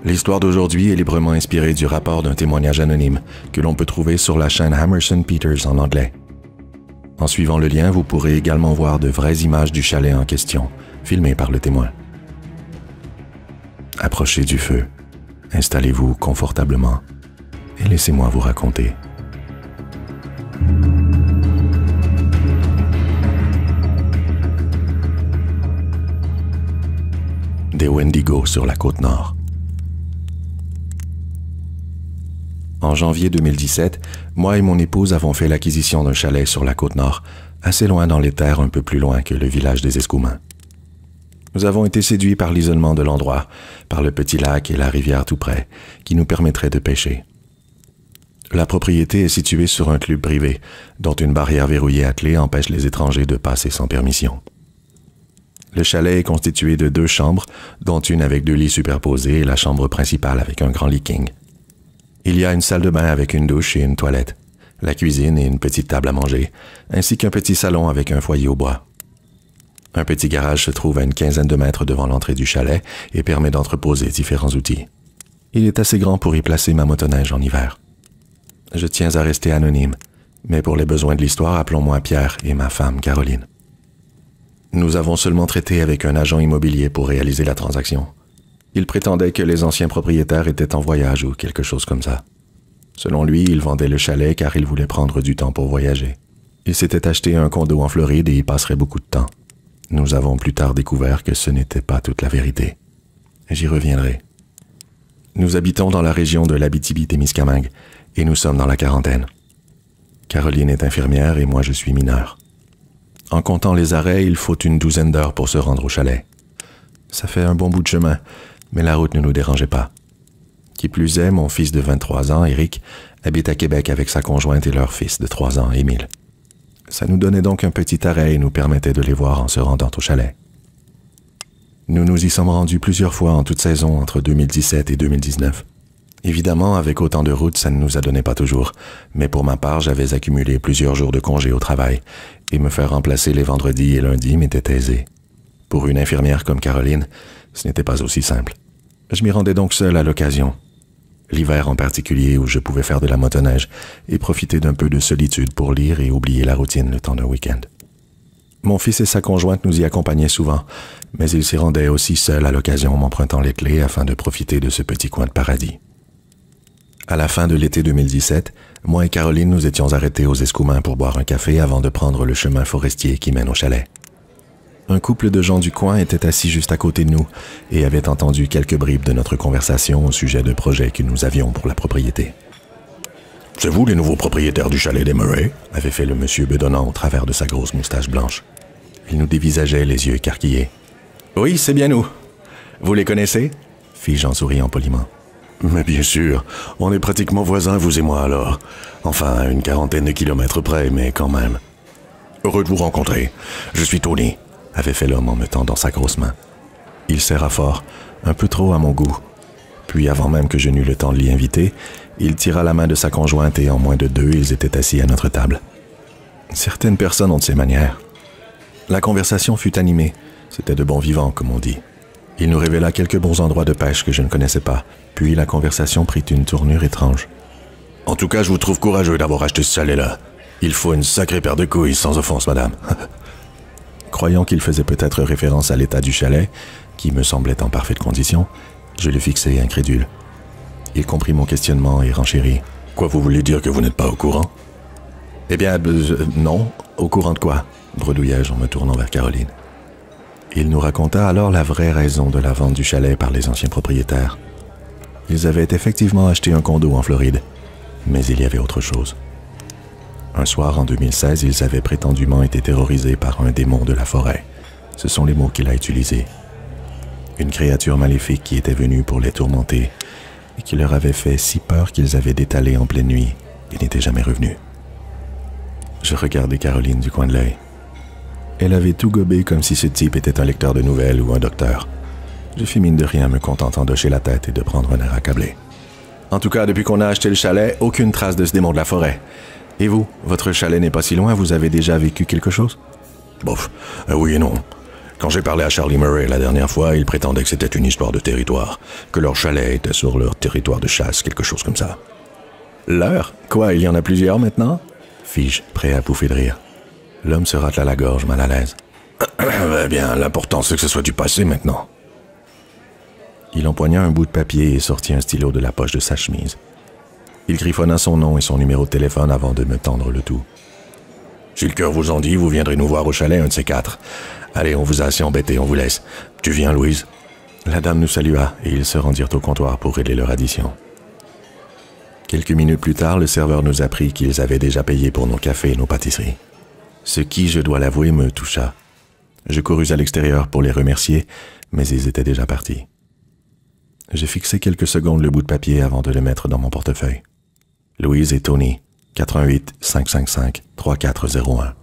L'histoire d'aujourd'hui est librement inspirée du rapport d'un témoignage anonyme que l'on peut trouver sur la chaîne Hammerson Peters en anglais. En suivant le lien, vous pourrez également voir de vraies images du chalet en question, filmées par le témoin. Approchez du feu, installez-vous confortablement et laissez-moi vous raconter. Des Wendigo sur la Côte-Nord. En janvier 2017, moi et mon épouse avons fait l'acquisition d'un chalet sur la Côte-Nord, assez loin dans les terres, un peu plus loin que le village des Escoumins. Nous avons été séduits par l'isolement de l'endroit, par le petit lac et la rivière tout près, qui nous permettraient de pêcher. La propriété est située sur un club privé, dont une barrière verrouillée à clé empêche les étrangers de passer sans permission. Le chalet est constitué de 2 chambres, dont une avec 2 lits superposés et la chambre principale avec un grand lit king. Il y a une salle de bain avec une douche et une toilette, la cuisine et une petite table à manger, ainsi qu'un petit salon avec un foyer au bois. Un petit garage se trouve à une quinzaine de mètres devant l'entrée du chalet et permet d'entreposer différents outils. Il est assez grand pour y placer ma motoneige en hiver. Je tiens à rester anonyme, mais pour les besoins de l'histoire, appelons-moi Pierre et ma femme Caroline. Nous avons seulement traité avec un agent immobilier pour réaliser la transaction. Il prétendait que les anciens propriétaires étaient en voyage ou quelque chose comme ça. Selon lui, il vendait le chalet car il voulait prendre du temps pour voyager. Il s'était acheté un condo en Floride et y passerait beaucoup de temps. Nous avons plus tard découvert que ce n'était pas toute la vérité. J'y reviendrai. Nous habitons dans la région de l'Abitibi-Témiscamingue et nous sommes dans la quarantaine. Caroline est infirmière et moi je suis mineur. En comptant les arrêts, il faut une 12aine d'heures pour se rendre au chalet. Ça fait un bon bout de chemin, mais la route ne nous dérangeait pas. Qui plus est, mon fils de 23 ans, Éric, habite à Québec avec sa conjointe et leur fils de 3 ans, Émile. Ça nous donnait donc un petit arrêt et nous permettait de les voir en se rendant au chalet. Nous nous y sommes rendus plusieurs fois en toute saison entre 2017 et 2019. Évidemment, avec autant de routes, ça ne nous a donné pas toujours, mais pour ma part, j'avais accumulé plusieurs jours de congé au travail, et me faire remplacer les vendredis et lundis m'était aisé. Pour une infirmière comme Caroline, ce n'était pas aussi simple. Je m'y rendais donc seul à l'occasion. L'hiver en particulier, où je pouvais faire de la motoneige et profiter d'un peu de solitude pour lire et oublier la routine le temps d'un week-end. Mon fils et sa conjointe nous y accompagnaient souvent, mais ils s'y rendaient aussi seuls à l'occasion, m'empruntant les clés afin de profiter de ce petit coin de paradis. À la fin de l'été 2017, moi et Caroline nous étions arrêtés aux Escoumins pour boire un café avant de prendre le chemin forestier qui mène au chalet. Un couple de gens du coin était assis juste à côté de nous et avait entendu quelques bribes de notre conversation au sujet de projets que nous avions pour la propriété. « C'est vous les nouveaux propriétaires du chalet des Murray ?» avait fait le monsieur bedonnant au travers de sa grosse moustache blanche. Il nous dévisageait les yeux écarquillés. « Oui, c'est bien nous. Vous les connaissez ?» fis-je en souriant poliment. « Mais bien sûr, on est pratiquement voisins, vous et moi alors. Enfin, à une 40aine de kilomètres près, mais quand même. »« Heureux de vous rencontrer. Je suis Tony. » avait fait l'homme en me tendant sa grosse main. Il serra fort, un peu trop à mon goût. Puis, avant même que je n'eus le temps de l'y inviter, il tira la main de sa conjointe et en moins de 2, ils étaient assis à notre table. Certaines personnes ont de ces manières. La conversation fut animée. C'était de bon vivant, comme on dit. Il nous révéla quelques bons endroits de pêche que je ne connaissais pas, puis la conversation prit une tournure étrange. « En tout cas, je vous trouve courageux d'avoir acheté ce chalet-là. Il faut une sacrée paire de couilles, sans offense, madame. » Croyant qu'il faisait peut-être référence à l'état du chalet, qui me semblait en parfaite condition, je le fixai incrédule. Il comprit mon questionnement et renchérit. « Quoi, vous voulez dire que vous n'êtes pas au courant ?»« Eh bien, non. Au courant de quoi ?» bredouillai-je en me tournant vers Caroline. Il nous raconta alors la vraie raison de la vente du chalet par les anciens propriétaires. Ils avaient effectivement acheté un condo en Floride, mais il y avait autre chose. Un soir en 2016, ils avaient prétendument été terrorisés par un démon de la forêt. Ce sont les mots qu'il a utilisés. Une créature maléfique qui était venue pour les tourmenter et qui leur avait fait si peur qu'ils avaient détalé en pleine nuit et n'étaient jamais revenus. Je regardais Caroline du coin de l'œil. Elle avait tout gobé comme si ce type était un lecteur de nouvelles ou un docteur. Je fis mine de rien, me contentant d'hocher la tête et de prendre un air accablé. En tout cas, depuis qu'on a acheté le chalet, aucune trace de ce démon de la forêt. Et vous, votre chalet n'est pas si loin, vous avez déjà vécu quelque chose? Bof, oui et non. Quand j'ai parlé à Charlie Murray la dernière fois, il prétendait que c'était une histoire de territoire, que leur chalet était sur leur territoire de chasse, quelque chose comme ça. Leur? Quoi, il y en a plusieurs maintenant? Fis-je, prêt à pouffer de rire. L'homme se rate la gorge, mal à l'aise. Eh bien, l'important c'est que ce soit du passé maintenant. Il empoigna un bout de papier et sortit un stylo de la poche de sa chemise. Il griffonna son nom et son numéro de téléphone avant de me tendre le tout. Si le cœur vous en dit, vous viendrez nous voir au chalet, un de ces quatre. Allez, on vous a assez embêté, on vous laisse. Tu viens, Louise? La dame nous salua et ils se rendirent au comptoir pour régler leur addition. Quelques minutes plus tard, le serveur nous apprit qu'ils avaient déjà payé pour nos cafés et nos pâtisseries. Ce qui, je dois l'avouer, me toucha. Je courus à l'extérieur pour les remercier, mais ils étaient déjà partis. J'ai fixé quelques secondes le bout de papier avant de le mettre dans mon portefeuille. Louise et Tony, 88 555 3401.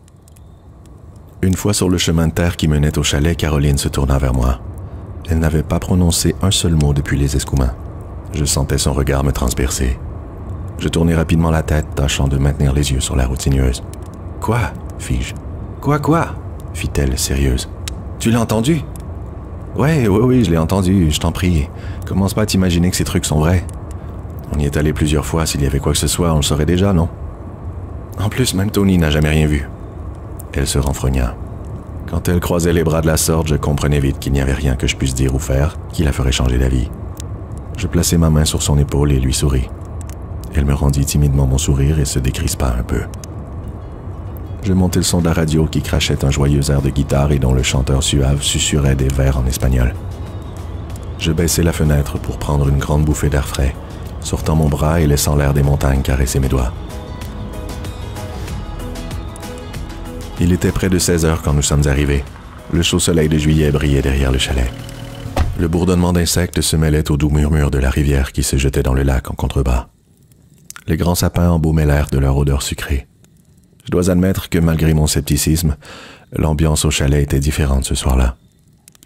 Une fois sur le chemin de terre qui menait au chalet, Caroline se tourna vers moi. Elle n'avait pas prononcé un seul mot depuis les escoumins. Je sentais son regard me transpercer. Je tournai rapidement la tête, tâchant de maintenir les yeux sur la route sinueuse. « Quoi ?» fis-je. « Quoi ?» fit-elle, sérieuse. « Tu l'as entendu ?»« Oui, je l'ai entendu, je t'en prie. Commence pas à t'imaginer que ces trucs sont vrais. On y est allé plusieurs fois, s'il y avait quoi que ce soit, on le saurait déjà, non? En plus, même Tony n'a jamais rien vu. » Elle se renfrogna. Quand elle croisait les bras de la sorte, je comprenais vite qu'il n'y avait rien que je puisse dire ou faire qui la ferait changer d'avis. Je plaçai ma main sur son épaule et lui souris. Elle me rendit timidement mon sourire et se décrispa un peu. Je montai le son de la radio qui crachait un joyeux air de guitare et dont le chanteur suave susurrait des vers en espagnol. Je baissai la fenêtre pour prendre une grande bouffée d'air frais, sortant mon bras et laissant l'air des montagnes caresser mes doigts. Il était près de 16 heures quand nous sommes arrivés. Le chaud soleil de juillet brillait derrière le chalet. Le bourdonnement d'insectes se mêlait au doux murmure de la rivière qui se jetait dans le lac en contrebas. Les grands sapins embaumaient l'air de leur odeur sucrée. Je dois admettre que malgré mon scepticisme, l'ambiance au chalet était différente ce soir-là.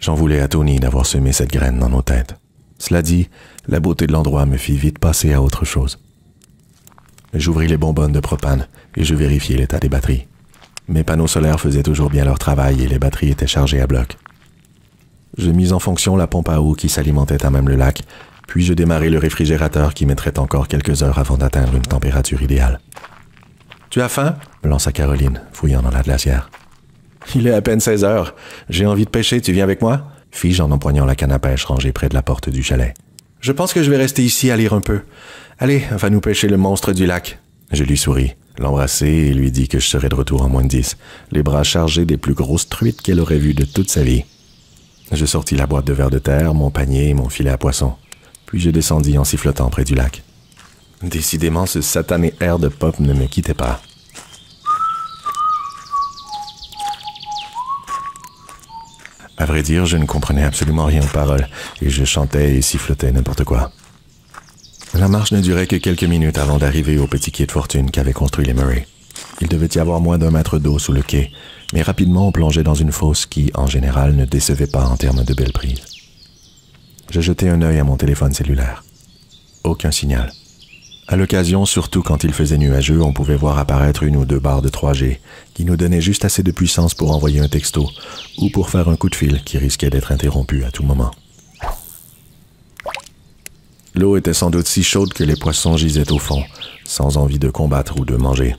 J'en voulais à Tony d'avoir semé cette graine dans nos têtes. Cela dit, la beauté de l'endroit me fit vite passer à autre chose. J'ouvris les bonbonnes de propane et je vérifiai l'état des batteries. Mes panneaux solaires faisaient toujours bien leur travail et les batteries étaient chargées à bloc. Je mis en fonction la pompe à eau qui s'alimentait à même le lac, puis je démarrai le réfrigérateur qui mettrait encore quelques heures avant d'atteindre une température idéale. « Tu as faim ?» lança Caroline, fouillant dans la glacière. « Il est à peine 16 heures. J'ai envie de pêcher, tu viens avec moi ?» fis-je en empoignant la canne à pêche rangée près de la porte du chalet. « Je pense que je vais rester ici à lire un peu. Allez, va nous pêcher le monstre du lac. » Je lui souris, l'embrassai et lui dis que je serais de retour en moins de 10, les bras chargés des plus grosses truites qu'elle aurait vues de toute sa vie. Je sortis la boîte de vers de terre, mon panier et mon filet à poisson. Puis je descendis en sifflotant près du lac. Décidément, ce satané air de pop ne me quittait pas. À vrai dire, je ne comprenais absolument rien aux paroles, et je chantais et sifflotais n'importe quoi. La marche ne durait que quelques minutes avant d'arriver au petit quai de fortune qu'avaient construit les Murray. Il devait y avoir moins d'1 mètre d'eau sous le quai, mais rapidement on plongeait dans une fosse qui, en général, ne décevait pas en termes de belle prise. Je jetai un œil à mon téléphone cellulaire. Aucun signal. À l'occasion, surtout quand il faisait nuageux, on pouvait voir apparaître 1 ou 2 barres de 3G qui nous donnaient juste assez de puissance pour envoyer un texto ou pour faire un coup de fil qui risquait d'être interrompu à tout moment. L'eau était sans doute si chaude que les poissons gisaient au fond, sans envie de combattre ou de manger.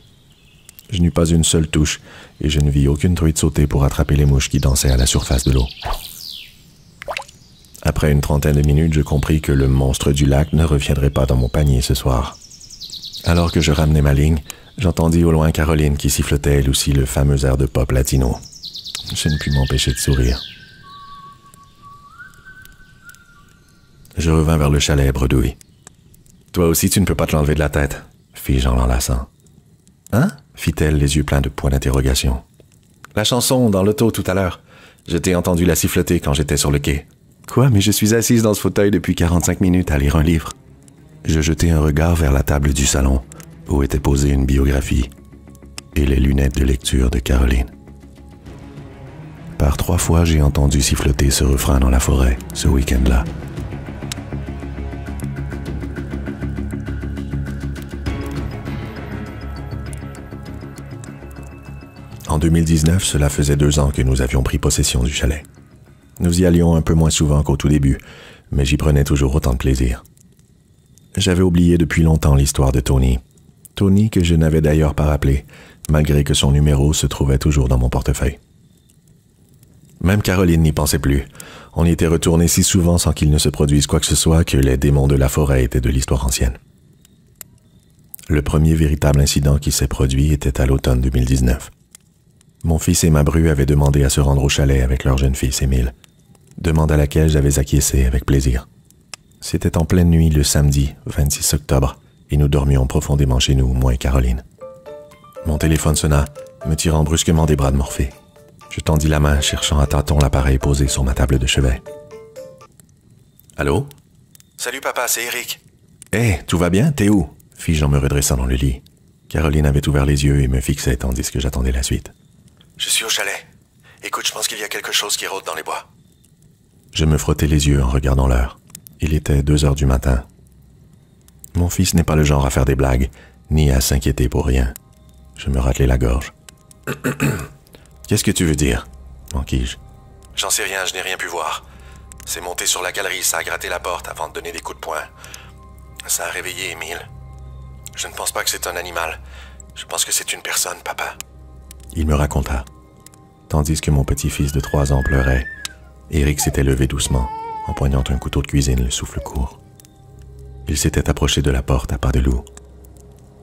Je n'eus pas une seule touche et je ne vis aucune truite sauter pour attraper les mouches qui dansaient à la surface de l'eau. Après une trentaine de minutes, je compris que le monstre du lac ne reviendrait pas dans mon panier ce soir. Alors que je ramenais ma ligne, j'entendis au loin Caroline qui sifflotait elle aussi le fameux air de pop latino. Je ne pus m'empêcher de sourire. Je revins vers le chalet, bredouille. « Toi aussi, tu ne peux pas te l'enlever de la tête, » fis-je en l'enlaçant. « Hein ?» fit-elle, les yeux pleins de points d'interrogation. « La chanson, dans l'auto, tout à l'heure. Je t'ai entendu la siffloter quand j'étais sur le quai. »« Quoi, mais je suis assise dans ce fauteuil depuis 45 minutes à lire un livre. » Je jetai un regard vers la table du salon, où était posée une biographie, et les lunettes de lecture de Caroline. Par 3 fois, j'ai entendu siffloter ce refrain dans la forêt, ce week-end-là. En 2019, cela faisait 2 ans que nous avions pris possession du chalet. Nous y allions un peu moins souvent qu'au tout début, mais j'y prenais toujours autant de plaisir. J'avais oublié depuis longtemps l'histoire de Tony. Tony que je n'avais d'ailleurs pas rappelé, malgré que son numéro se trouvait toujours dans mon portefeuille. Même Caroline n'y pensait plus. On y était retourné si souvent sans qu'il ne se produise quoi que ce soit que les démons de la forêt étaient de l'histoire ancienne. Le premier véritable incident qui s'est produit était à l'automne 2019. Mon fils et ma bru avaient demandé à se rendre au chalet avec leur jeune fils, Émile. Demande à laquelle j'avais acquiescé avec plaisir. C'était en pleine nuit le samedi 26 octobre et nous dormions profondément chez nous, moi et Caroline. Mon téléphone sonna, me tirant brusquement des bras de Morphée. Je tendis la main, cherchant à tâtons l'appareil posé sur ma table de chevet. Allô? Salut papa, c'est Eric. Hé, tout va bien? T'es où? Fis-je en me redressant dans le lit. Caroline avait ouvert les yeux et me fixait tandis que j'attendais la suite. Je suis au chalet. Écoute, je pense qu'il y a quelque chose qui rôde dans les bois. Je me frottais les yeux en regardant l'heure. Il était 2 heures du matin. Mon fils n'est pas le genre à faire des blagues, ni à s'inquiéter pour rien. Je me ratelai la gorge. Qu'est-ce que tu veux dire? Manquis-je. J'en sais rien, je n'ai rien pu voir. C'est monté sur la galerie, ça a gratté la porte avant de donner des coups de poing. Ça a réveillé Émile. Je ne pense pas que c'est un animal. Je pense que c'est une personne, papa. Il me raconta. Tandis que mon petit-fils de 3 ans pleurait, Eric s'était levé doucement, empoignant un couteau de cuisine, le souffle court. Il s'était approché de la porte à pas de loup.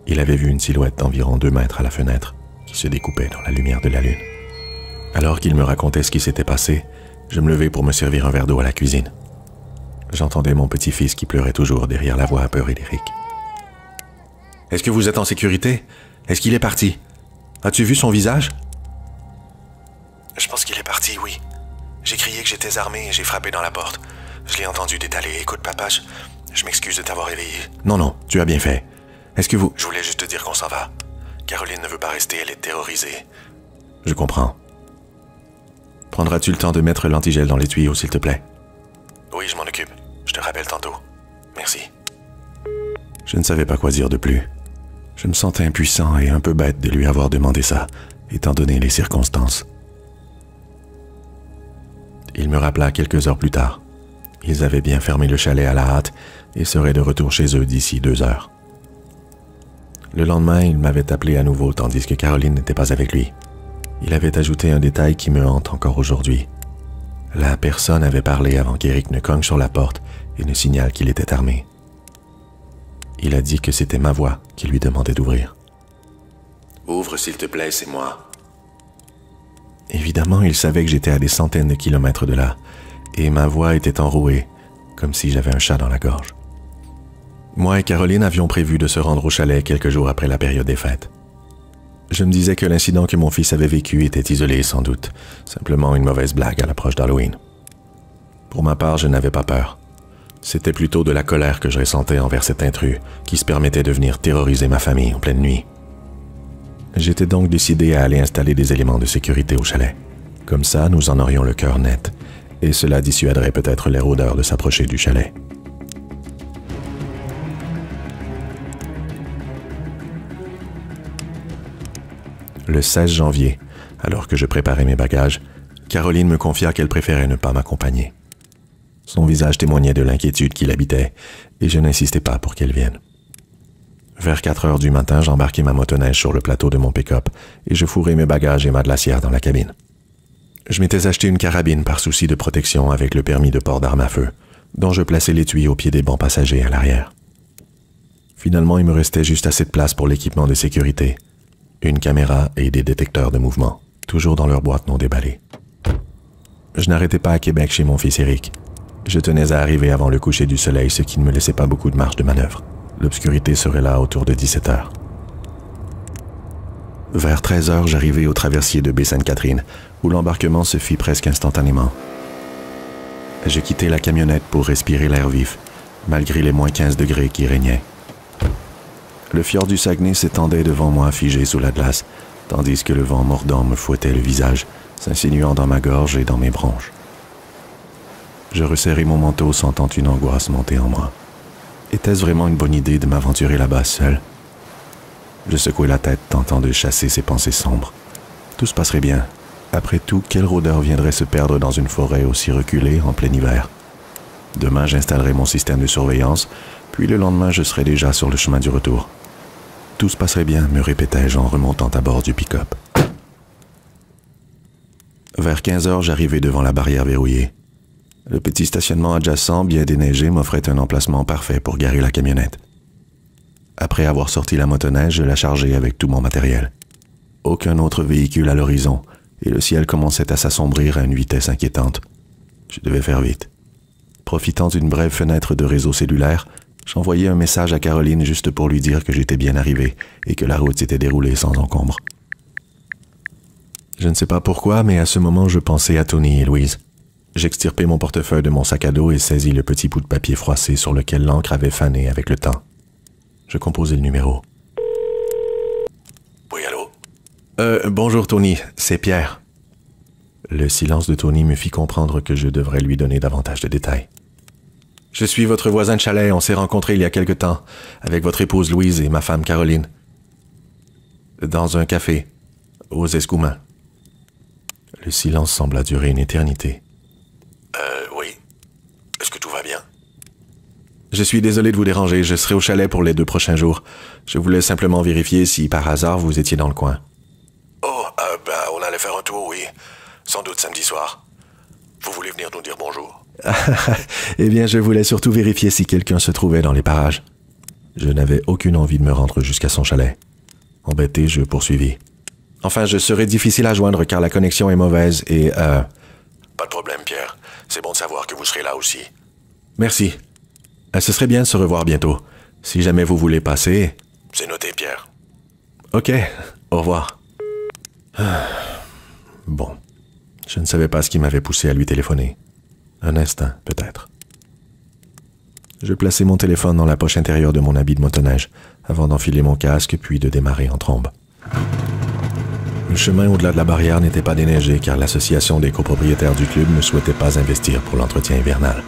Il avait vu une silhouette d'environ 2 mètres à la fenêtre, qui se découpait dans la lumière de la lune. Alors qu'il me racontait ce qui s'était passé, je me levai pour me servir un verre d'eau à la cuisine. J'entendais mon petit-fils qui pleurait toujours derrière la voix apeurée d'Eric. « Est-ce que vous êtes en sécurité? Est-ce qu'il est parti? As-tu vu son visage? » Je pense qu'il est parti, oui. J'ai crié que j'étais armé et j'ai frappé dans la porte. Je l'ai entendu détaler. Écoute, papa, je m'excuse de t'avoir réveillé. Non, tu as bien fait. Est-ce que vous... Je voulais juste te dire qu'on s'en va. Caroline ne veut pas rester, elle est terrorisée. Je comprends. Prendras-tu le temps de mettre l'antigel dans les tuyaux, s'il te plaît? Oui, je m'en occupe. Je te rappelle tantôt. Merci. Je ne savais pas quoi dire de plus. Je me sentais impuissant et un peu bête de lui avoir demandé ça, étant donné les circonstances. Il me rappela quelques heures plus tard. Ils avaient bien fermé le chalet à la hâte et seraient de retour chez eux d'ici 2 heures. Le lendemain, il m'avait appelé à nouveau tandis que Caroline n'était pas avec lui. Il avait ajouté un détail qui me hante encore aujourd'hui. La personne avait parlé avant qu'Eric ne cogne sur la porte et ne signale qu'il était armé. Il a dit que c'était ma voix qui lui demandait d'ouvrir. « Ouvre s'il te plaît, c'est moi. » Évidemment, il savait que j'étais à des centaines de kilomètres de là, et ma voix était enrouée, comme si j'avais un chat dans la gorge. Moi et Caroline avions prévu de se rendre au chalet quelques jours après la période des fêtes. Je me disais que l'incident que mon fils avait vécu était isolé sans doute, simplement une mauvaise blague à l'approche d'Halloween. Pour ma part, je n'avais pas peur. C'était plutôt de la colère que je ressentais envers cet intrus qui se permettait de venir terroriser ma famille en pleine nuit. J'étais donc décidé à aller installer des éléments de sécurité au chalet. Comme ça, nous en aurions le cœur net, et cela dissuaderait peut-être les rôdeurs de s'approcher du chalet. Le 16 janvier, alors que je préparais mes bagages, Caroline me confia qu'elle préférait ne pas m'accompagner. Son visage témoignait de l'inquiétude qui l'habitait, et je n'insistais pas pour qu'elle vienne. Vers 4 heures du matin, j'embarquai ma motoneige sur le plateau de mon pick-up et je fourrai mes bagages et ma glacière dans la cabine. Je m'étais acheté une carabine par souci de protection avec le permis de port d'arme à feu, dont je plaçais l'étui au pied des bancs passagers à l'arrière. Finalement, il me restait juste assez de place pour l'équipement de sécurité, une caméra et des détecteurs de mouvement, toujours dans leur boîte non déballée. Je n'arrêtais pas à Québec chez mon fils Eric. Je tenais à arriver avant le coucher du soleil, ce qui ne me laissait pas beaucoup de marge de manœuvre. L'obscurité serait là autour de 17 heures. Vers 13 heures, j'arrivai au traversier de Baie-Sainte-Catherine, où l'embarquement se fit presque instantanément. Je quittai la camionnette pour respirer l'air vif, malgré les moins 15 degrés qui régnaient. Le fjord du Saguenay s'étendait devant moi figé sous la glace, tandis que le vent mordant me fouettait le visage, s'insinuant dans ma gorge et dans mes bronches. Je resserrai mon manteau, sentant une angoisse monter en moi. Était-ce vraiment une bonne idée de m'aventurer là-bas seul? Je secouai la tête, tentant de chasser ces pensées sombres. Tout se passerait bien. Après tout, quel rôdeur viendrait se perdre dans une forêt aussi reculée en plein hiver? Demain, j'installerai mon système de surveillance, puis le lendemain, je serai déjà sur le chemin du retour. Tout se passerait bien, me répétais-je en remontant à bord du pick-up. Vers 15 heures, j'arrivais devant la barrière verrouillée. Le petit stationnement adjacent, bien déneigé, m'offrait un emplacement parfait pour garer la camionnette. Après avoir sorti la motoneige, je la chargeai avec tout mon matériel. Aucun autre véhicule à l'horizon, et le ciel commençait à s'assombrir à une vitesse inquiétante. Je devais faire vite. Profitant d'une brève fenêtre de réseau cellulaire, j'envoyai un message à Caroline juste pour lui dire que j'étais bien arrivé et que la route s'était déroulée sans encombre. Je ne sais pas pourquoi, mais à ce moment, je pensais à Tony et Louise. J'extirpai mon portefeuille de mon sac à dos et saisis le petit bout de papier froissé sur lequel l'encre avait fané avec le temps. Je composai le numéro. Oui, allô? Bonjour Tony, c'est Pierre. Le silence de Tony me fit comprendre que je devrais lui donner davantage de détails. Je suis votre voisin de chalet, on s'est rencontrés il y a quelque temps, avec votre épouse Louise et ma femme Caroline. Dans un café, aux Escoumins. Le silence sembla durer une éternité. Oui. Est-ce que tout va bien? Je suis désolé de vous déranger, je serai au chalet pour les 2 prochains jours. Je voulais simplement vérifier si par hasard vous étiez dans le coin. Oh, on allait faire un tour, oui. Sans doute samedi soir. Vous voulez venir nous dire bonjour? Eh bien, je voulais surtout vérifier si quelqu'un se trouvait dans les parages. Je n'avais aucune envie de me rendre jusqu'à son chalet. Embêté, je poursuivis. Enfin, je serai difficile à joindre car la connexion est mauvaise et Pas de problème, Pierre. C'est bon de savoir que vous serez là aussi. Merci. Ce serait bien de se revoir bientôt. Si jamais vous voulez passer... C'est noté, Pierre. Ok, au revoir. Bon, je ne savais pas ce qui m'avait poussé à lui téléphoner. Un instinct, peut-être. Je plaçai mon téléphone dans la poche intérieure de mon habit de motoneige, avant d'enfiler mon casque puis de démarrer en trombe. Le chemin au-delà de la barrière n'était pas déneigé car l'association des copropriétaires du club ne souhaitait pas investir pour l'entretien hivernal.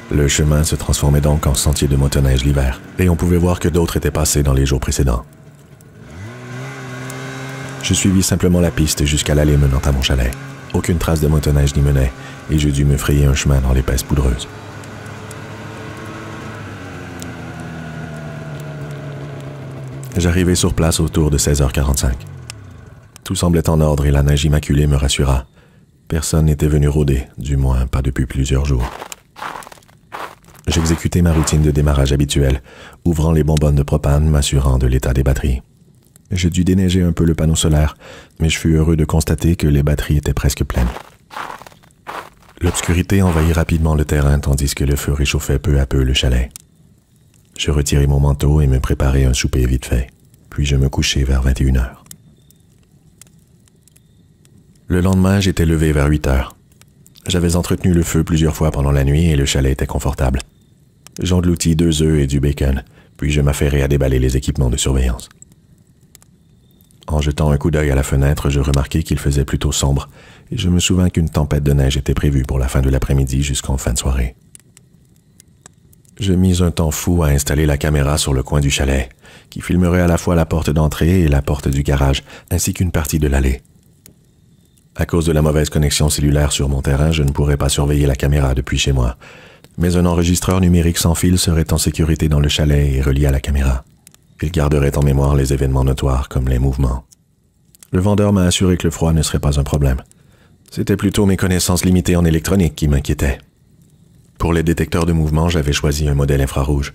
Le chemin se transformait donc en sentier de motoneige l'hiver, et on pouvait voir que d'autres étaient passés dans les jours précédents. Je suivis simplement la piste jusqu'à l'allée menant à mon chalet. Aucune trace de motoneige n'y menait, et je dus me frayer un chemin dans l'épaisse poudreuse. J'arrivai sur place autour de 16h45. Tout semblait en ordre et la neige immaculée me rassura. Personne n'était venu rôder, du moins pas depuis plusieurs jours. J'exécutai ma routine de démarrage habituelle, ouvrant les bonbonnes de propane, m'assurant de l'état des batteries. Je dus déneiger un peu le panneau solaire, mais je fus heureux de constater que les batteries étaient presque pleines. L'obscurité envahit rapidement le terrain tandis que le feu réchauffait peu à peu le chalet. Je retirai mon manteau et me préparai un souper vite fait, puis je me couchai vers 21h. Le lendemain, j'étais levé vers 8h. J'avais entretenu le feu plusieurs fois pendant la nuit et le chalet était confortable. J'engloutis 2 œufs et du bacon, puis je m'affairai à déballer les équipements de surveillance. En jetant un coup d'œil à la fenêtre, je remarquai qu'il faisait plutôt sombre, et je me souvins qu'une tempête de neige était prévue pour la fin de l'après-midi jusqu'en fin de soirée. Je mis un temps fou à installer la caméra sur le coin du chalet, qui filmerait à la fois la porte d'entrée et la porte du garage, ainsi qu'une partie de l'allée. À cause de la mauvaise connexion cellulaire sur mon terrain, je ne pourrais pas surveiller la caméra depuis chez moi, mais un enregistreur numérique sans fil serait en sécurité dans le chalet et relié à la caméra. Il garderait en mémoire les événements notoires comme les mouvements. Le vendeur m'a assuré que le froid ne serait pas un problème. C'était plutôt mes connaissances limitées en électronique qui m'inquiétaient. Pour les détecteurs de mouvement, j'avais choisi un modèle infrarouge.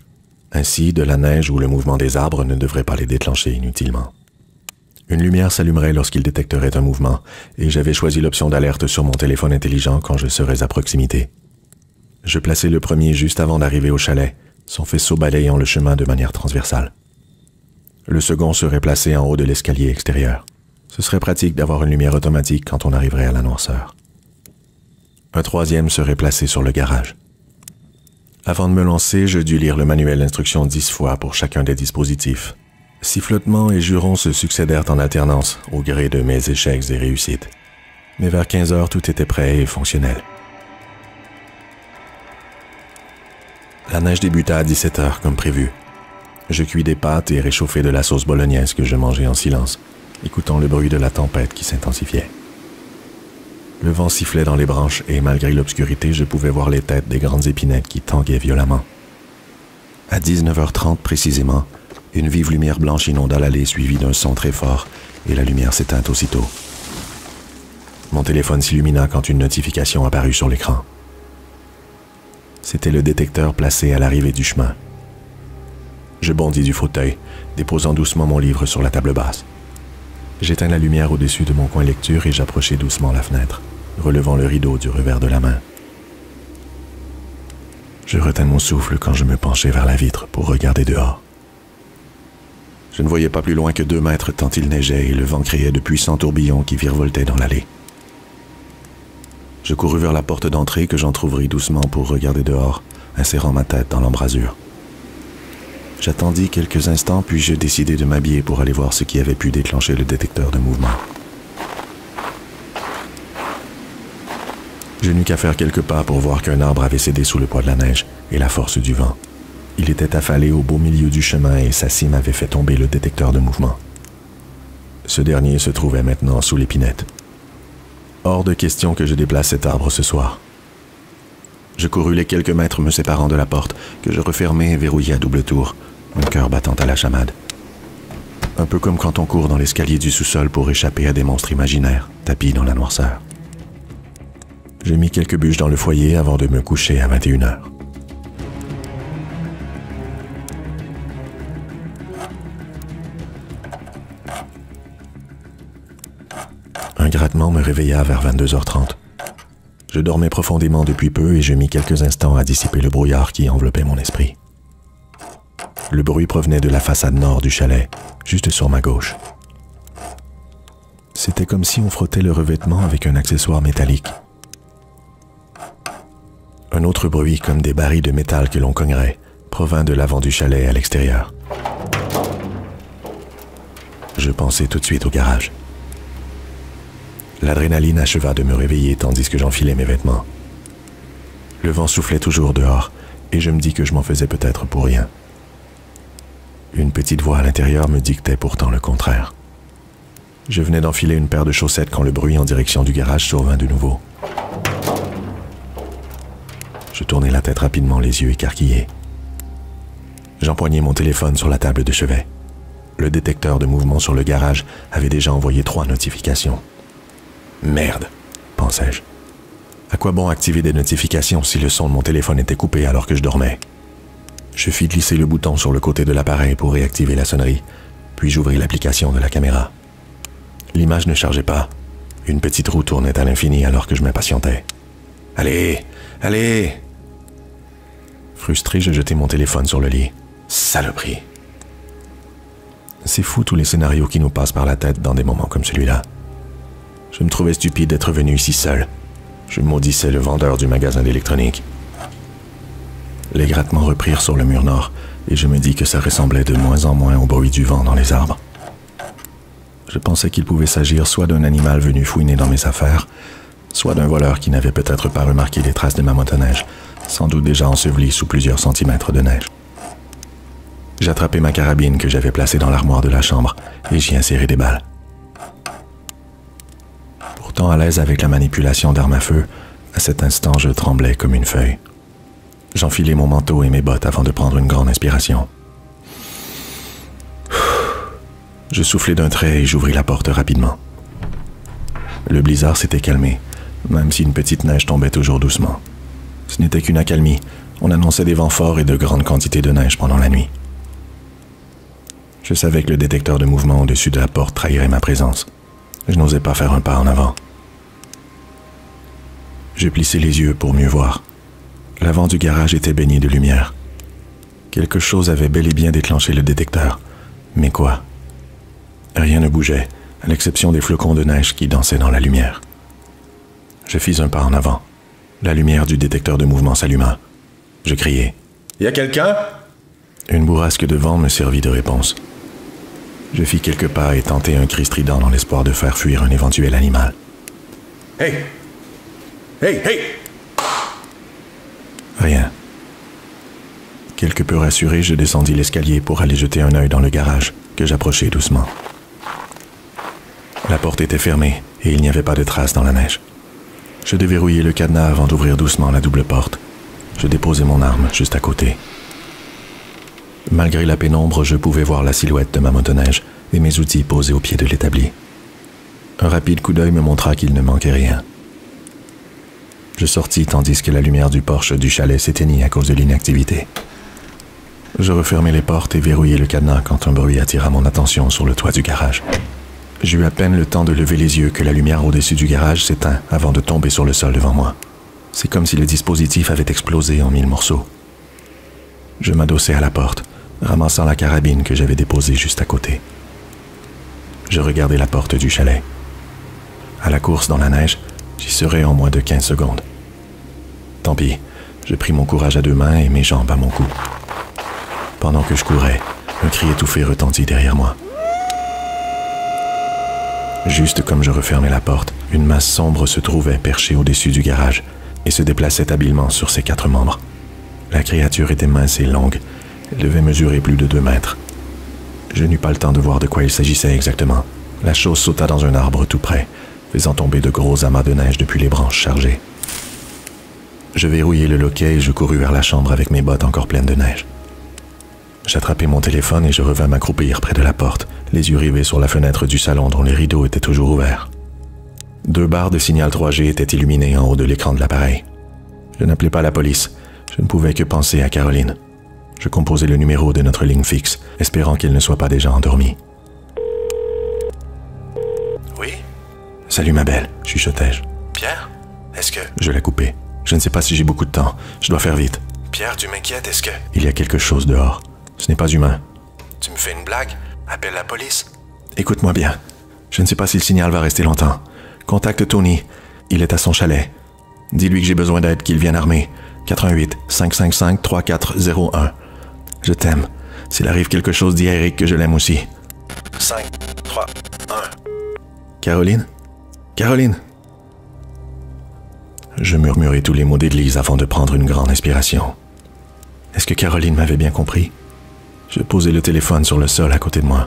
Ainsi, de la neige ou le mouvement des arbres ne devrait pas les déclencher inutilement. Une lumière s'allumerait lorsqu'il détecterait un mouvement, et j'avais choisi l'option d'alerte sur mon téléphone intelligent quand je serais à proximité. Je plaçai le premier juste avant d'arriver au chalet, son faisceau balayant le chemin de manière transversale. Le second serait placé en haut de l'escalier extérieur. Ce serait pratique d'avoir une lumière automatique quand on arriverait à la noirceur. Un troisième serait placé sur le garage. Avant de me lancer, je dus lire le manuel d'instruction 10 fois pour chacun des dispositifs. Sifflotements et jurons se succédèrent en alternance, au gré de mes échecs et réussites. Mais vers 15 heures, tout était prêt et fonctionnel. La neige débuta à 17 heures, comme prévu. Je cuis des pâtes et réchauffai de la sauce bolognaise que je mangeais en silence, écoutant le bruit de la tempête qui s'intensifiait. Le vent sifflait dans les branches et malgré l'obscurité, je pouvais voir les têtes des grandes épinettes qui tanguaient violemment. À 19h30 précisément, une vive lumière blanche inonda l'allée suivie d'un son très fort et la lumière s'éteint aussitôt. Mon téléphone s'illumina quand une notification apparut sur l'écran. C'était le détecteur placé à l'arrivée du chemin. Je bondis du fauteuil, déposant doucement mon livre sur la table basse. J'éteins la lumière au-dessus de mon coin lecture et j'approchai doucement la fenêtre, relevant le rideau du revers de la main. Je retins mon souffle quand je me penchai vers la vitre pour regarder dehors. Je ne voyais pas plus loin que 2 mètres tant il neigeait et le vent créait de puissants tourbillons qui virevoltaient dans l'allée. Je courus vers la porte d'entrée que j'entr'ouvris doucement pour regarder dehors, insérant ma tête dans l'embrasure. J'attendis quelques instants puis je décidai de m'habiller pour aller voir ce qui avait pu déclencher le détecteur de mouvement. Je n'eus qu'à faire quelques pas pour voir qu'un arbre avait cédé sous le poids de la neige et la force du vent. Il était affalé au beau milieu du chemin et sa cime avait fait tomber le détecteur de mouvement. Ce dernier se trouvait maintenant sous l'épinette. Hors de question que je déplace cet arbre ce soir. Je courus les quelques mètres me séparant de la porte, que je refermai et verrouillai à double tour, mon cœur battant à la chamade. Un peu comme quand on court dans l'escalier du sous-sol pour échapper à des monstres imaginaires, tapis dans la noirceur. Je mis quelques bûches dans le foyer avant de me coucher à 21h. Un grattement me réveilla vers 22h30. Je dormais profondément depuis peu et je mis quelques instants à dissiper le brouillard qui enveloppait mon esprit. Le bruit provenait de la façade nord du chalet, juste sur ma gauche. C'était comme si on frottait le revêtement avec un accessoire métallique. Un autre bruit, comme des barils de métal que l'on cognerait, provint de l'avant du chalet à l'extérieur. Je pensai tout de suite au garage. L'adrénaline acheva de me réveiller tandis que j'enfilais mes vêtements. Le vent soufflait toujours dehors, et je me dis que je m'en faisais peut-être pour rien. Une petite voix à l'intérieur me dictait pourtant le contraire. Je venais d'enfiler une paire de chaussettes quand le bruit en direction du garage survint de nouveau. Je tournai la tête rapidement, les yeux écarquillés. J'empoignai mon téléphone sur la table de chevet. Le détecteur de mouvement sur le garage avait déjà envoyé 3 notifications. Merde, pensai-je. À quoi bon activer des notifications si le son de mon téléphone était coupé alors que je dormais? Je fis glisser le bouton sur le côté de l'appareil pour réactiver la sonnerie, puis j'ouvris l'application de la caméra. L'image ne chargeait pas. Une petite roue tournait à l'infini alors que je m'impatientais. « Allez, allez !» Frustré, je jetai mon téléphone sur le lit. Saloperie! C'est fou tous les scénarios qui nous passent par la tête dans des moments comme celui-là. Je me trouvais stupide d'être venu ici seul. Je maudissais le vendeur du magasin d'électronique. Les grattements reprirent sur le mur nord, et je me dis que ça ressemblait de moins en moins au bruit du vent dans les arbres. Je pensais qu'il pouvait s'agir soit d'un animal venu fouiner dans mes affaires, soit d'un voleur qui n'avait peut-être pas remarqué les traces de ma motoneige, sans doute déjà ensevelie sous plusieurs centimètres de neige. J'attrapai ma carabine que j'avais placée dans l'armoire de la chambre, et j'y insérai des balles. Pourtant à l'aise avec la manipulation d'armes à feu, à cet instant je tremblais comme une feuille. J'enfilai mon manteau et mes bottes avant de prendre une grande inspiration. Je soufflai d'un trait et j'ouvris la porte rapidement. Le blizzard s'était calmé, même si une petite neige tombait toujours doucement. Ce n'était qu'une accalmie, on annonçait des vents forts et de grandes quantités de neige pendant la nuit. Je savais que le détecteur de mouvement au-dessus de la porte trahirait ma présence. Je n'osais pas faire un pas en avant. Je plissai les yeux pour mieux voir. L'avant du garage était baigné de lumière. Quelque chose avait bel et bien déclenché le détecteur. Mais quoi? Rien ne bougeait, à l'exception des flocons de neige qui dansaient dans la lumière. Je fis un pas en avant. La lumière du détecteur de mouvement s'alluma. Je criai. « Y a quelqu'un » Une bourrasque de vent me servit de réponse. Je fis quelques pas et tentai un cri strident dans l'espoir de faire fuir un éventuel animal. « Hey! Hey! Hey! » Rien. Quelque peu rassuré, je descendis l'escalier pour aller jeter un œil dans le garage, que j'approchai doucement. La porte était fermée et il n'y avait pas de traces dans la neige. Je déverrouillai le cadenas avant d'ouvrir doucement la double porte. Je déposai mon arme juste à côté. Malgré la pénombre, je pouvais voir la silhouette de ma motoneige et mes outils posés au pied de l'établi. Un rapide coup d'œil me montra qu'il ne manquait rien. Je sortis tandis que la lumière du porche du chalet s'éteignit à cause de l'inactivité. Je refermai les portes et verrouillai le cadenas quand un bruit attira mon attention sur le toit du garage. J'eus à peine le temps de lever les yeux que la lumière au-dessus du garage s'éteint avant de tomber sur le sol devant moi. C'est comme si le dispositif avait explosé en 1000 morceaux. Je m'adossai à la porte, ramassant la carabine que j'avais déposée juste à côté. Je regardai la porte du chalet. À la course dans la neige, j'y serais en moins de 15 secondes. Tant pis, je pris mon courage à deux mains et mes jambes à mon cou. Pendant que je courais, un cri étouffé retentit derrière moi. Juste comme je refermais la porte, une masse sombre se trouvait perchée au-dessus du garage et se déplaçait habilement sur ses 4 membres. La créature était mince et longue. Elle devait mesurer plus de 2 mètres. Je n'eus pas le temps de voir de quoi il s'agissait exactement. La chose sauta dans un arbre tout près, faisant tomber de gros amas de neige depuis les branches chargées. Je verrouillai le loquet et je courus vers la chambre avec mes bottes encore pleines de neige. J'attrapai mon téléphone et je revins m'accroupir près de la porte, les yeux rivés sur la fenêtre du salon dont les rideaux étaient toujours ouverts. 2 barres de signal 3G étaient illuminées en haut de l'écran de l'appareil. Je n'appelais pas la police, je ne pouvais que penser à Caroline. Je composai le numéro de notre ligne fixe, espérant qu'elle ne soit pas déjà endormie. Oui? Salut ma belle, chuchotai-je. Pierre? Est-ce que... Je la coupai. Je ne sais pas si j'ai beaucoup de temps, je dois faire vite. Pierre, tu m'inquiètes, est-ce que... Il y a quelque chose dehors. Ce n'est pas humain. Tu me fais une blague? Appelle la police. Écoute-moi bien. Je ne sais pas si le signal va rester longtemps. Contacte Tony. Il est à son chalet. Dis-lui que j'ai besoin d'aide, qu'il vienne armé. 88 555 3401. Je t'aime. S'il arrive quelque chose, dis à Eric que je l'aime aussi. 5, 3, 1. Caroline? Caroline? Je murmurai tous les mots d'église avant de prendre une grande inspiration. Est-ce que Caroline m'avait bien compris? Je posai le téléphone sur le sol à côté de moi.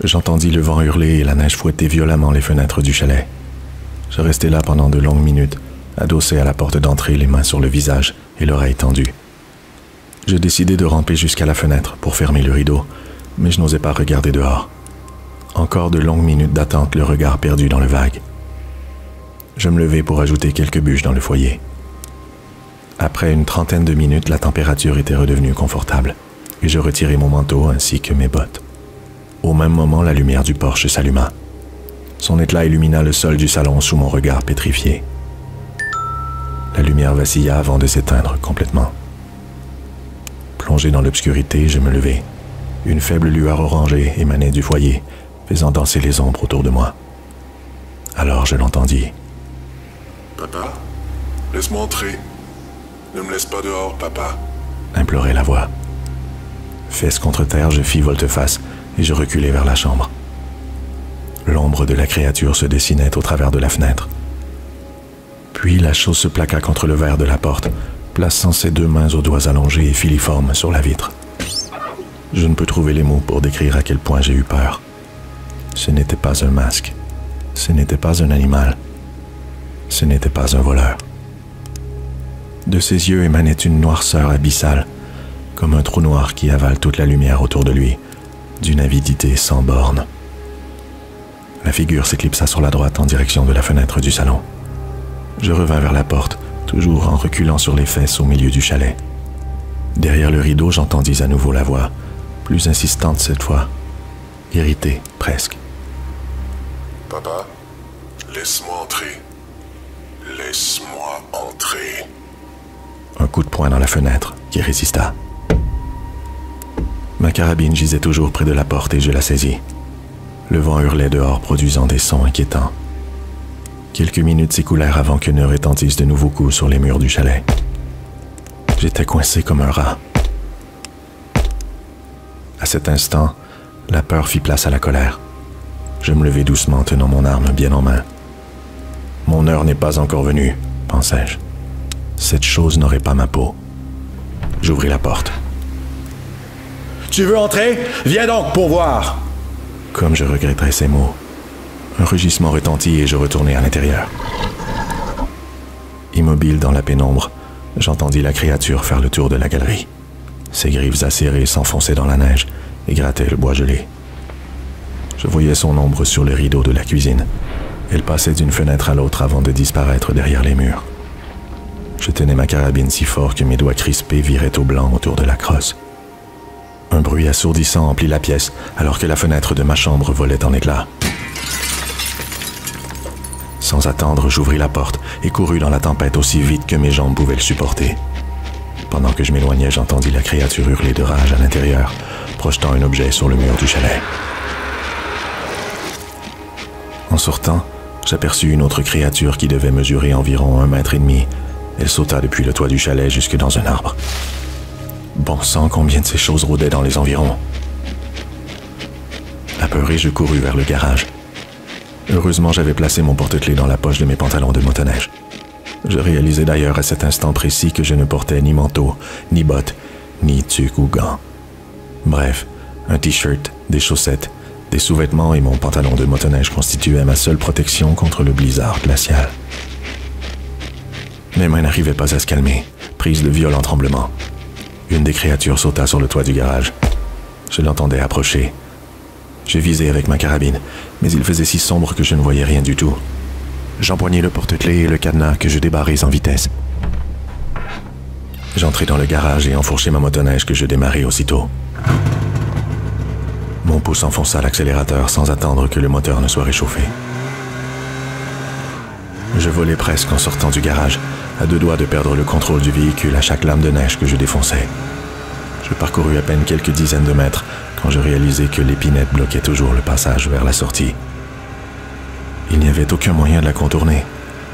J'entendis le vent hurler et la neige fouetter violemment les fenêtres du chalet. Je restai là pendant de longues minutes, adossé à la porte d'entrée, les mains sur le visage et l'oreille tendue. Je décidai de ramper jusqu'à la fenêtre pour fermer le rideau, mais je n'osais pas regarder dehors. Encore de longues minutes d'attente, le regard perdu dans le vague. Je me levai pour ajouter quelques bûches dans le foyer. Après une trentaine de minutes, la température était redevenue confortable, et je retirai mon manteau ainsi que mes bottes. Au même moment, la lumière du porche s'alluma. Son éclat illumina le sol du salon sous mon regard pétrifié. La lumière vacilla avant de s'éteindre complètement. Plongé dans l'obscurité, je me levai. Une faible lueur orangée émanait du foyer, faisant danser les ombres autour de moi. Alors je l'entendis. « Papa, laisse-moi entrer. Ne me laisse pas dehors, papa. » implorait la voix. Fesse contre terre, je fis volte-face et je reculai vers la chambre. L'ombre de la créature se dessinait au travers de la fenêtre. Puis la chose se plaqua contre le verre de la porte, plaçant ses 2 mains aux doigts allongés et filiformes sur la vitre. Je ne peux trouver les mots pour décrire à quel point j'ai eu peur. Ce n'était pas un masque. Ce n'était pas un animal. Ce n'était pas un voleur. De ses yeux émanait une noirceur abyssale, comme un trou noir qui avale toute la lumière autour de lui, d'une avidité sans borne. La figure s'éclipsa sur la droite en direction de la fenêtre du salon. Je revins vers la porte, toujours en reculant sur les fesses au milieu du chalet. Derrière le rideau, j'entendis à nouveau la voix, plus insistante cette fois, irritée presque. « Papa, laisse-moi entrer. Laisse-moi entrer. » Un coup de poing dans la fenêtre qui résista. Ma carabine gisait toujours près de la porte et je la saisis. Le vent hurlait dehors, produisant des sons inquiétants. Quelques minutes s'écoulèrent avant que ne retentissent de nouveaux coups sur les murs du chalet. J'étais coincé comme un rat. À cet instant, la peur fit place à la colère. Je me levai doucement, tenant mon arme bien en main. Mon heure n'est pas encore venue, pensai-je. Cette chose n'aurait pas ma peau. J'ouvris la porte. « Tu veux entrer? Viens donc pour voir !» Comme je regrettais ces mots. Un rugissement retentit et je retournai à l'intérieur. Immobile dans la pénombre, j'entendis la créature faire le tour de la galerie. Ses griffes acérées s'enfonçaient dans la neige et grattaient le bois gelé. Je voyais son ombre sur les rideaux de la cuisine. Elle passait d'une fenêtre à l'autre avant de disparaître derrière les murs. Je tenais ma carabine si fort que mes doigts crispés viraient au blanc autour de la crosse. Un bruit assourdissant emplit la pièce alors que la fenêtre de ma chambre volait en éclats. Sans attendre, j'ouvris la porte et courus dans la tempête aussi vite que mes jambes pouvaient le supporter. Pendant que je m'éloignais, j'entendis la créature hurler de rage à l'intérieur, projetant un objet sur le mur du chalet. En sortant, j'aperçus une autre créature qui devait mesurer environ 1,5 mètre. Elle sauta depuis le toit du chalet jusque dans un arbre. Bon sang, combien de ces choses rôdaient dans les environs. Apeuré, je courus vers le garage. Heureusement, j'avais placé mon porte-clés dans la poche de mes pantalons de motoneige. Je réalisais d'ailleurs à cet instant précis que je ne portais ni manteau, ni bottes, ni tuque ou gants. Bref, un t-shirt, des chaussettes, des sous-vêtements et mon pantalon de motoneige constituaient ma seule protection contre le blizzard glacial. Mes mains n'arrivaient pas à se calmer, prises de violents tremblements. Une des créatures sauta sur le toit du garage. Je l'entendais approcher. Je visais avec ma carabine, mais il faisait si sombre que je ne voyais rien du tout. J'empoignai le porte-clés et le cadenas que je débarrai en vitesse. J'entrai dans le garage et enfourchai ma motoneige que je démarrai aussitôt. Mon pouce enfonça l'accélérateur sans attendre que le moteur ne soit réchauffé. Je volais presque en sortant du garage, à 2 doigts de perdre le contrôle du véhicule à chaque lame de neige que je défonçais. Je parcourus à peine quelques dizaines de mètres quand je réalisai que l'épinette bloquait toujours le passage vers la sortie. Il n'y avait aucun moyen de la contourner.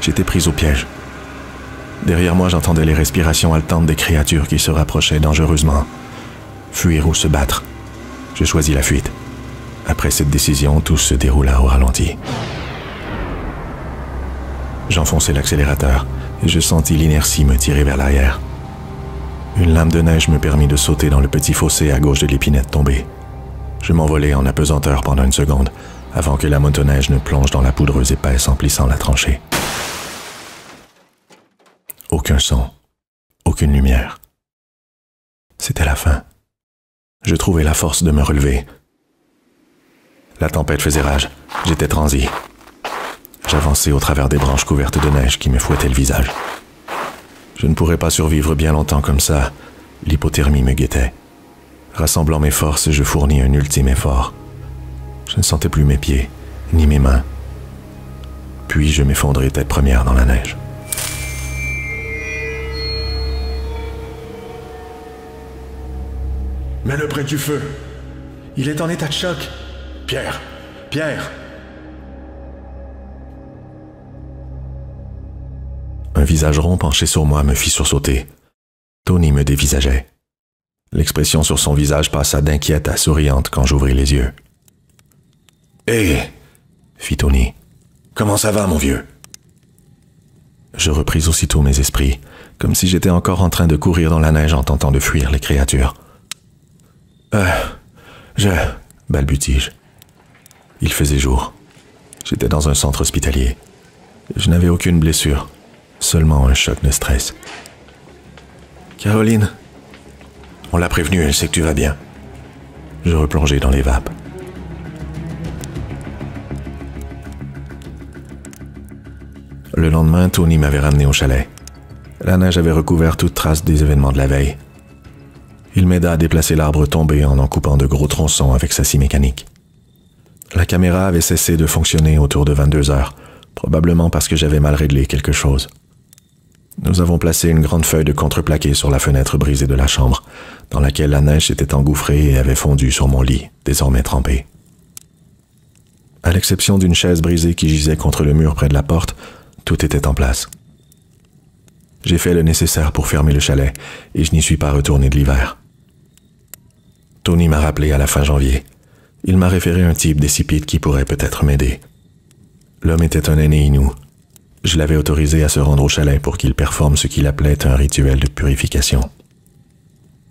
J'étais pris au piège. Derrière moi, j'entendais les respirations haletantes des créatures qui se rapprochaient dangereusement. Fuir ou se battre. Je choisis la fuite. Après cette décision, tout se déroula au ralenti. J'enfonçai l'accélérateur et je sentis l'inertie me tirer vers l'arrière. Une lame de neige me permit de sauter dans le petit fossé à gauche de l'épinette tombée. Je m'envolai en apesanteur pendant 1 seconde, avant que la motoneige ne plonge dans la poudreuse épaisse emplissant la tranchée. Aucun son, aucune lumière. C'était la fin. Je trouvai la force de me relever. La tempête faisait rage, j'étais transi. J'avançai au travers des branches couvertes de neige qui me fouettaient le visage. Je ne pourrais pas survivre bien longtemps comme ça. L'hypothermie me guettait. Rassemblant mes forces, je fournis un ultime effort. Je ne sentais plus mes pieds, ni mes mains. Puis je m'effondrai tête première dans la neige. Mets-le près du feu. Il est en état de choc. Pierre! Pierre! Un visage rond penché sur moi me fit sursauter. Tony me dévisageait. L'expression sur son visage passa d'inquiète à souriante quand j'ouvris les yeux. « Hé !» fit Tony. « Comment ça va, mon vieux ?» Je repris aussitôt mes esprits, comme si j'étais encore en train de courir dans la neige en tentant de fuir les créatures. Balbutis-je. Il faisait jour. J'étais dans un centre hospitalier. Je n'avais aucune blessure, seulement un choc de stress. « Caroline, on l'a prévenue, elle sait que tu vas bien. » Je replongeai dans les vapes. Le lendemain, Tony m'avait ramené au chalet. La neige avait recouvert toute trace des événements de la veille. Il m'aida à déplacer l'arbre tombé en coupant de gros tronçons avec sa scie mécanique. La caméra avait cessé de fonctionner autour de 22 heures, probablement parce que j'avais mal réglé quelque chose. Nous avons placé une grande feuille de contreplaqué sur la fenêtre brisée de la chambre, dans laquelle la neige s'était engouffrée et avait fondu sur mon lit, désormais trempé. À l'exception d'une chaise brisée qui gisait contre le mur près de la porte, tout était en place. J'ai fait le nécessaire pour fermer le chalet et je n'y suis pas retourné de l'hiver. Tony m'a rappelé à la fin janvier. Il m'a référé un type décipite qui pourrait peut-être m'aider. L'homme était un aîné Inou. Je l'avais autorisé à se rendre au chalet pour qu'il performe ce qu'il appelait un rituel de purification.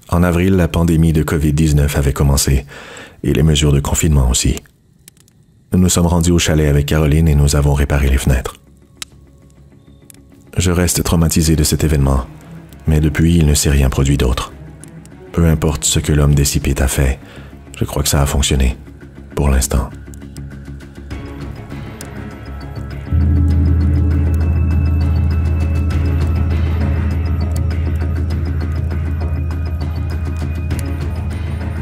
En avril, la pandémie de COVID-19 avait commencé et les mesures de confinement aussi. Nous nous sommes rendus au chalet avec Caroline et nous avons réparé les fenêtres. Je reste traumatisé de cet événement, mais depuis, il ne s'est rien produit d'autre. Peu importe ce que l'homme décipite a fait, je crois que ça a fonctionné, pour l'instant.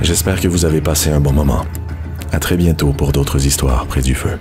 J'espère que vous avez passé un bon moment. À très bientôt pour d'autres histoires près du feu.